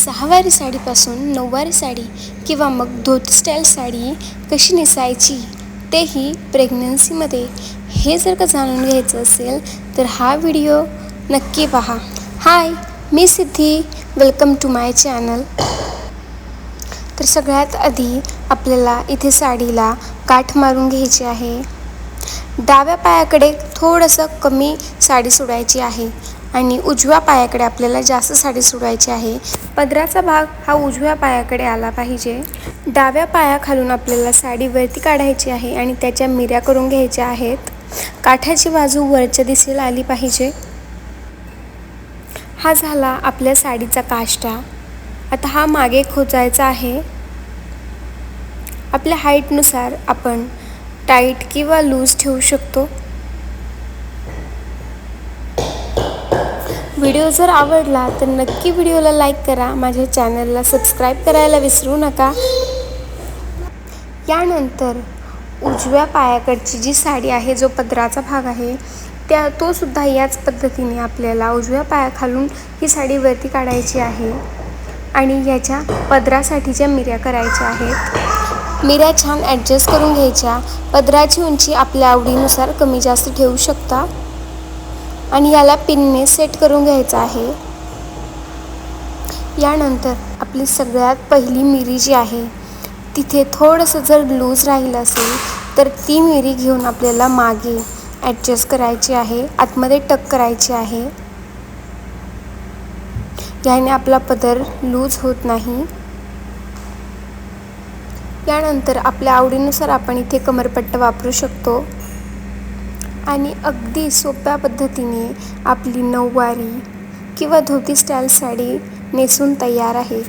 सहावारी साडीपासून नऊवारी साडी किंवा मग धोती स्टाईल साडी कशी नेसायची तेही प्रेग्नन्सीमध्ये, हे जर का जाणून घ्यायचं असेल तर हा व्हिडिओ नक्की पहा. हाय, मी Siddhi. Welcome to my channel. तर सगळ्यात आधी आपल्याला इथे साडीला काठ मारून घ्यायची आहे. डाव्या पायाकडे थोडंसं कमी साडी सोडायची आहे आणि उजव्या पायाकडे आपल्याला जास्त साडी सोडायची आहे. पदराचा भाग हा उजव्या पायाकडे आला पाहिजे. डाव्या पायाखालून आपल्याला साडी वरती काढायची आहे आणि त्याच्या मिऱ्या करून घ्यायच्या आहेत. काठाची बाजू वरच्या दिशेला आली पाहिजे. हा झाला आपल्या साडीचा काष्टा. आता हा मागे खोचायचा आहे. आपल्या हाईटनुसार आपण टाईट किंवा लूज ठेवू शकतो. व्हिडिओ जर आवडला तर नक्की व्हिडिओला लाईक करा. माझ्या चॅनलला सबस्क्राईब करायला विसरू नका. यानंतर उजव्या पायाकडची जी साडी आहे, जो पदराचा भाग आहे, तो सुद्धा याच पद्धतीने आपल्याला उजव्या पायाखालून ही साडी वरती काढायची आहे आणि याच्या पदरासाठीच्या मिऱ्या करायच्या आहेत. मिऱ्या छान ॲडजस्ट करून घ्यायच्या. पदराची उंची आपल्या आवडीनुसार कमी जास्त ठेवू शकता आणि याला पिनने सेट करून घ्यायचं आहे. यानंतर आपली सगळ्यात पहिली मिरी जी आहे, तिथे थोडंसं जर लूज राहिलं असेल तर ती मिरी घेऊन आपल्याला मागे ॲडजस्ट करायची आहे. आतमध्ये टक करायची आहे. याने आपला पदर लूज होत नाही. यानंतर आपल्या आवडीनुसार आपण इथे कमरपट्टा वापरू शकतो आणि अगदी सोप्या पद्धतीने आपली नऊवारी किंवा धोती स्टाईल साडी नेसून तयार आहे.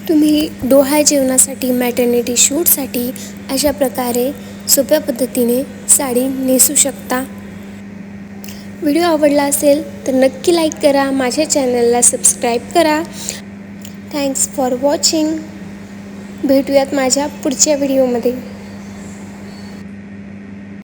तुम्ही डोहाळ जेवणासाठी, मॅटर्निटी शूटसाठी अशा प्रकारे सोप्या पद्धतीने साडी नेसू शकता. व्हिडिओ आवडला असेल तर नक्की लाईक करा. माझ्या चॅनलला सबस्क्राईब करा. Thanks for watching. भेटूयात माझ्या पुढच्या व्हिडिओमध्ये.